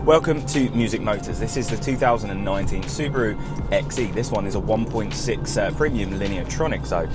Welcome to Music Motors. This is the 2019 Subaru XV. This one is a 1.6 premium lineartronic, so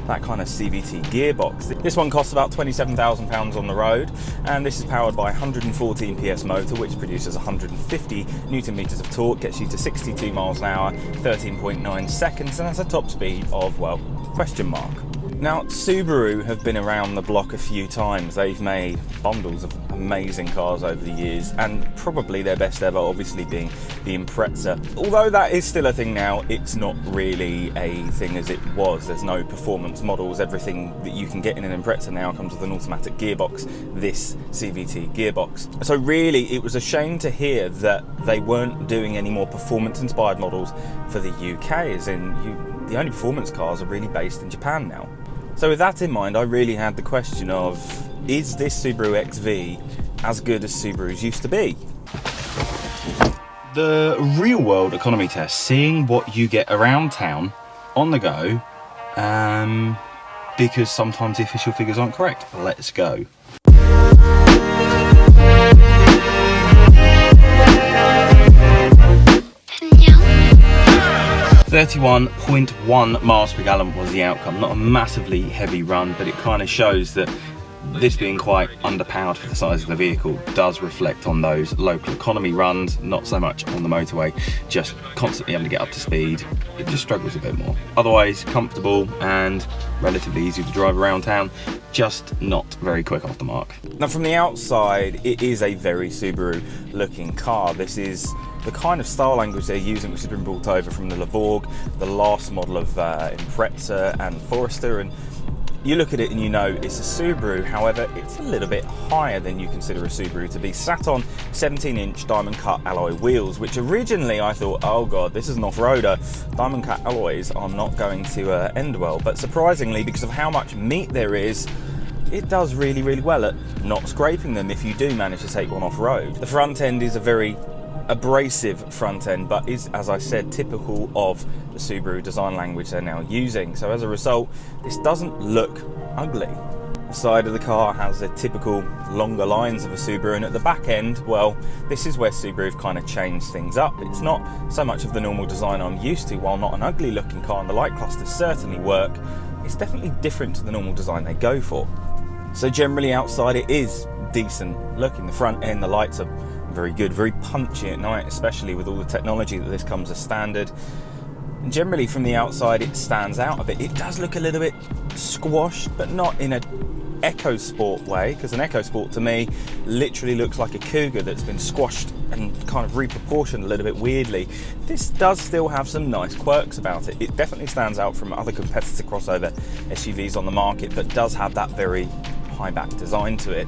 that kind of CVT gearbox. This one costs about £27,000 on the road, and this is powered by a 114 PS motor, which produces 150 Newton meters of torque, gets you to 62 miles an hour, 13.9 seconds, and has a top speed of, well, question mark. Now, Subaru have been around the block a few times. They've made bundles of amazing cars over the years, and probably their best ever obviously being the Impreza. Although that is still a thing now, it's not really a thing as it was. There's no performance models. Everything that you can get in an Impreza now comes with an automatic gearbox, this CVT gearbox. So really, it was a shame to hear that they weren't doing any more performance-inspired models for the UK, as in the only performance cars are really based in Japan now. So with that in mind, I really had the question of, is this Subaru XV as good as Subarus used to be? The real world economy test, seeing what you get around town, on the go, because sometimes the official figures aren't correct. Let's go. 31.1 miles per gallon was the outcome. Not a massively heavy run, but it kind of shows that this being quite underpowered for the size of the vehicle does reflect on those local economy runs, not so much on the motorway, just constantly having to get up to speed. It just struggles a bit more. Otherwise, comfortable and relatively easy to drive around town, just not very quick off the mark. Now, from the outside, it is a very Subaru looking car. This is the kind of style language they're using, which has been brought over from the Levorg, the last model of Impreza and Forester, and you look at it and you know it's a Subaru. However, it's a little bit higher than you consider a Subaru to be, sat on 17-inch diamond cut alloy wheels, which originally I thought, oh god, this is an off-roader. Diamond cut alloys are not going to end well, but surprisingly, because of how much meat there is, it does really, really well at not scraping them if you do manage to take one off-road. The front end is a very abrasive front end, but is, as I said, typical of the Subaru design language they're now using. So as a result, this doesn't look ugly. The side of the car has the typical longer lines of a Subaru, and at the back end, well, this is where Subaru have kind of changed things up. It's not so much of the normal design I'm used to. While not an ugly looking car, and the light clusters certainly work, it's definitely different to the normal design they go for. So generally outside it is decent looking. The front end, the lights are very good, very punchy at night, especially with all the technology that this comes as standard. And generally from the outside it stands out a bit. It does look a little bit squashed, but not in an EcoSport way, because an EcoSport to me literally looks like a Cougar that's been squashed and kind of reproportioned a little bit weirdly. This does still have some nice quirks about it. It definitely stands out from other competitor crossover SUVs on the market, but does have that very high back design to it.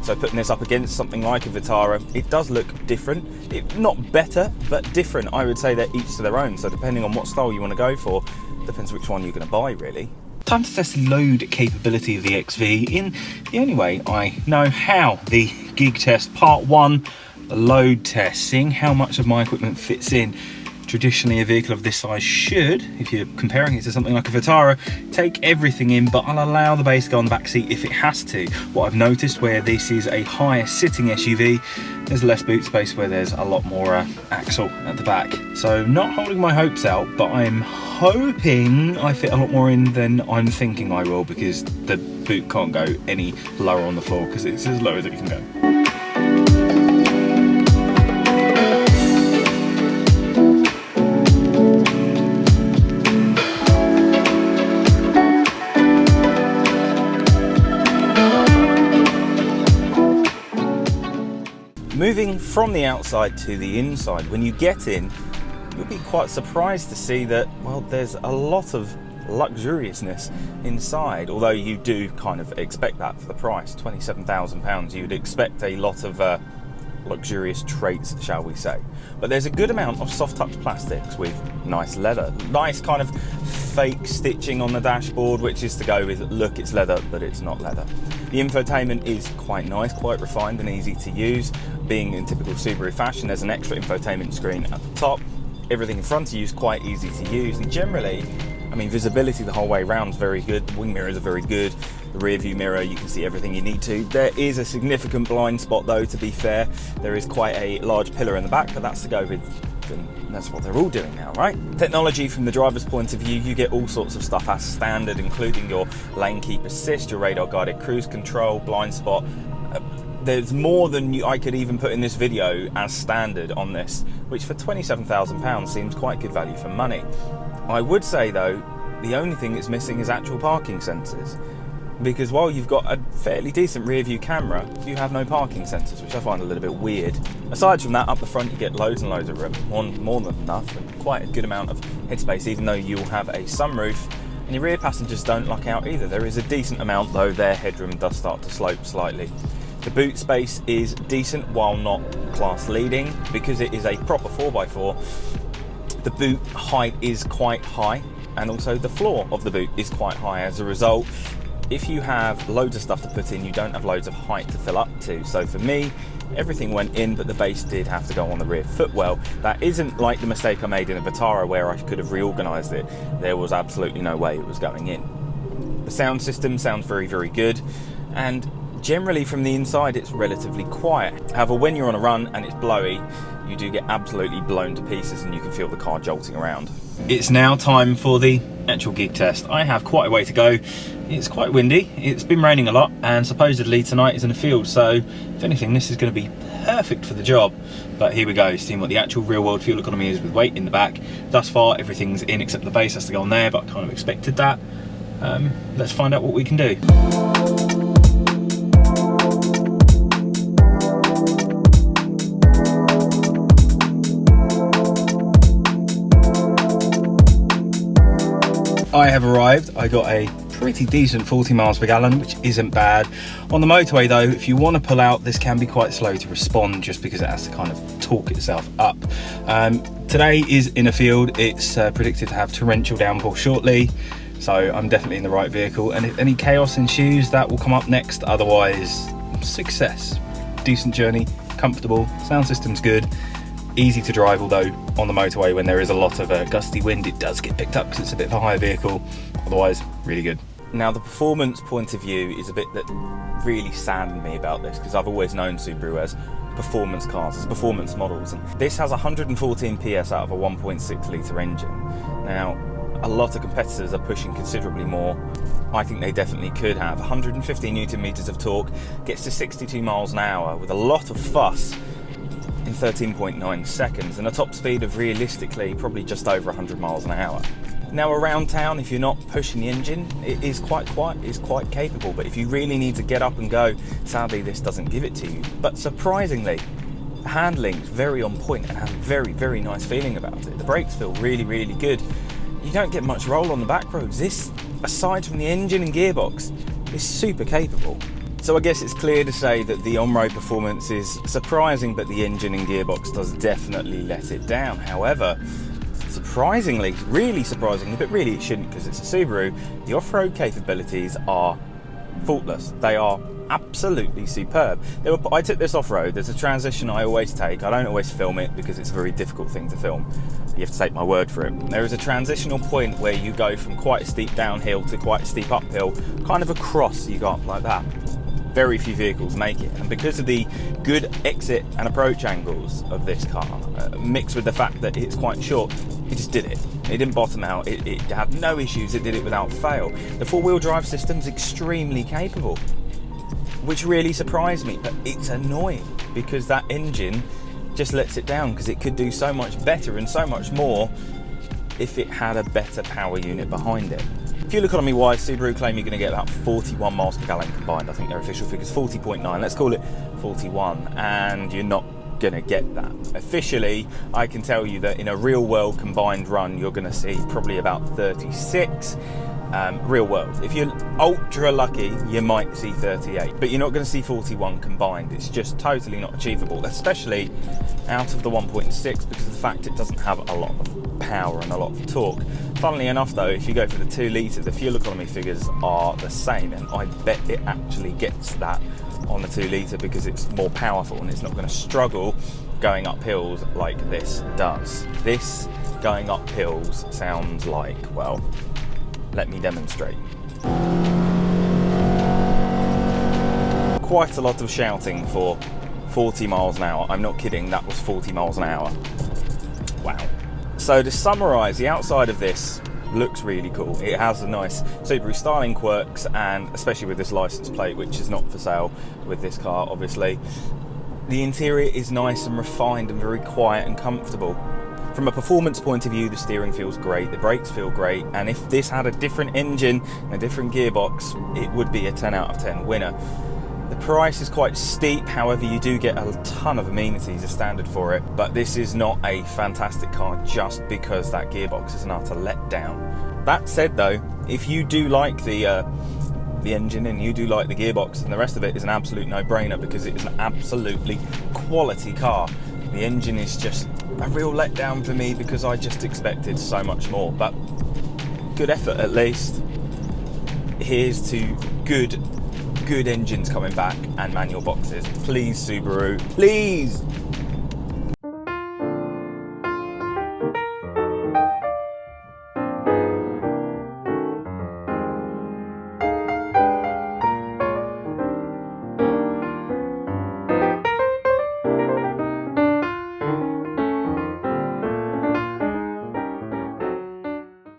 So putting this up against something like a Vitara, it does look different. Not better, but different. I would say they're each to their own. So depending on what style you want to go for, depends which one you're going to buy, really. Time to test the load capability of the XV in the only way I know how. The gig test part 1, the load test, seeing how much of my equipment fits in. Traditionally, a vehicle of this size should, if you're comparing it to something like a Vitara, take everything in, but I'll allow the base to go on the back seat if it has to. What I've noticed, where this is a higher sitting SUV, there's less boot space, where there's a lot more axle at the back. So not holding my hopes out, but I'm hoping I fit a lot more in than I'm thinking I will, because the boot can't go any lower on the floor, because it's as low as it can go. Moving from the outside to the inside, when you get in, you'll be quite surprised to see that, well, there's a lot of luxuriousness inside, although you do kind of expect that for the price. £27,000, you'd expect a lot of luxurious traits, shall we say. But there's a good amount of soft touch plastics with nice leather, nice kind of fake stitching on the dashboard, which is to go with, look, it's leather, but it's not leather. The infotainment is quite nice, quite refined and easy to use. Being in typical Subaru fashion, there's an extra infotainment screen at the top. Everything in front of you is quite easy to use, and generally, I mean, visibility the whole way around is very good. The wing mirrors are very good. the rear view mirror, you can see everything you need to. There is a significant blind spot though, to be fair. There is quite a large pillar in the back, but that's to go with, and that's what they're all doing now, right? Technology from the driver's point of view, you get all sorts of stuff as standard, including your lane keep assist, your radar guided cruise control, blind spot. There's more than I could even put in this video as standard on this, which for £27,000 seems quite good value for money. I would say though, the only thing it's missing is actual parking sensors, because while you've got a fairly decent rear view camera, you have no parking sensors, which I find a little bit weird. Aside from that, up the front you get loads and loads of room, more than enough, and quite a good amount of headspace, even though you'll have a sunroof, and your rear passengers don't lock out either. There is a decent amount though, their headroom does start to slope slightly. The boot space is decent while not class leading, because it is a proper 4x4. The boot height is quite high, and also the floor of the boot is quite high. As a result, if you have loads of stuff to put in, you don't have loads of height to fill up to. So for me, everything went in, but the base did have to go on the rear footwell. That isn't like the mistake I made in a Vitara where I could have reorganised it. There was absolutely no way it was going in. The sound system sounds very, very good, and generally from the inside it's relatively quiet. However, when you're on a run and it's blowy, you do get absolutely blown to pieces and you can feel the car jolting around. It's now time for the actual gig test. I have quite a way to go. It's quite windy, it's been raining a lot, and supposedly tonight is in a field, so if anything this is going to be perfect for the job. But here we go, seeing what the actual real world fuel economy is with weight in the back. Thus far everything's in except the base has to go on there, but I kind of expected that. Let's find out what we can do. I have arrived. I got a pretty decent 40 miles per gallon, which isn't bad. On the motorway though, if you want to pull out, this can be quite slow to respond just because it has to kind of torque itself up. Today is in a field. It's predicted to have torrential downpour shortly, so I'm definitely in the right vehicle, and if any chaos ensues, that will come up next. Otherwise, success. Decent journey, comfortable, sound system's good. Easy to drive, although on the motorway when there is a lot of gusty wind it does get picked up because it's a bit of a higher vehicle. Otherwise, really good. Now the performance point of view is a bit that really saddened me about this, because I've always known Subaru as performance cars, as performance models, and this has 114 PS out of a 1.6 litre engine. Now a lot of competitors are pushing considerably more. I think they definitely could have. 150 Newton meters of torque, gets to 62 miles an hour with a lot of fuss in 13.9 seconds, and a top speed of realistically probably just over 100 miles an hour. Now around town, if you're not pushing the engine, it is quite quiet, it's quite capable, but if you really need to get up and go, sadly this doesn't give it to you. But surprisingly, the handling is very on point and has a very, very nice feeling about it. The brakes feel really, really good. You don't get much roll on the back roads. This, aside from the engine and gearbox, is super capable. So I guess it's clear to say that the on-road performance is surprising, but the engine and gearbox does definitely let it down. However, surprisingly, really surprisingly, but really it shouldn't because it's a Subaru, the off-road capabilities are faultless. They are absolutely superb. I took this off-road. There's a transition I always take. I don't always film it because it's a very difficult thing to film. You have to take my word for it. There is a transitional point where you go from quite a steep downhill to quite a steep uphill, kind of a cross. You go up like that. Very few vehicles make it, and because of the good exit and approach angles of this car, mixed with the fact that it's quite short, it just did it. It didn't bottom out, it had no issues, it did it without fail. The four-wheel drive system's extremely capable, which really surprised me, but it's annoying because that engine just lets it down, because it could do so much better and so much more if it had a better power unit behind it. Fuel economy wise, Subaru claim you're going to get about 41 miles per gallon combined. I think their official figure is 40.9. Let's call it 41, and you're not going to get that. Officially, I can tell you that in a real world combined run, you're going to see probably about 36. Real world. If you're ultra lucky, you might see 38, but you're not going to see 41 combined. It's just totally not achievable, especially out of the 1.6, because of the fact it doesn't have a lot of power and a lot of torque. Funnily enough though, if you go for the 2 litre, the fuel economy figures are the same, and I bet it actually gets that on the 2 litre because it's more powerful and it's not going to struggle going up hills like this does. This going up hills sounds like, well, let me demonstrate. quite a lot of shouting for 40 miles an hour. I'm not kidding, that was 40 miles an hour. Wow. So to summarise, the outside of this looks really cool. It has a nice Subaru styling quirks, and especially with this license plate, which is not for sale with this car, obviously. The interior is nice and refined and very quiet and comfortable. From a performance point of view, the steering feels great, the brakes feel great, and if this had a different engine and a different gearbox, it would be a 10 out of 10 winner. The price is quite steep, however you do get a ton of amenities as standard for it, but this is not a fantastic car just because that gearbox is an utter letdown. That said though, if you do like the engine and you do like the gearbox, and the rest of it is an absolute no-brainer because it is an absolutely quality car. The engine is just a real letdown for me because I just expected so much more, but good effort at least. Here's to good engines coming back and manual boxes. Please, Subaru, please!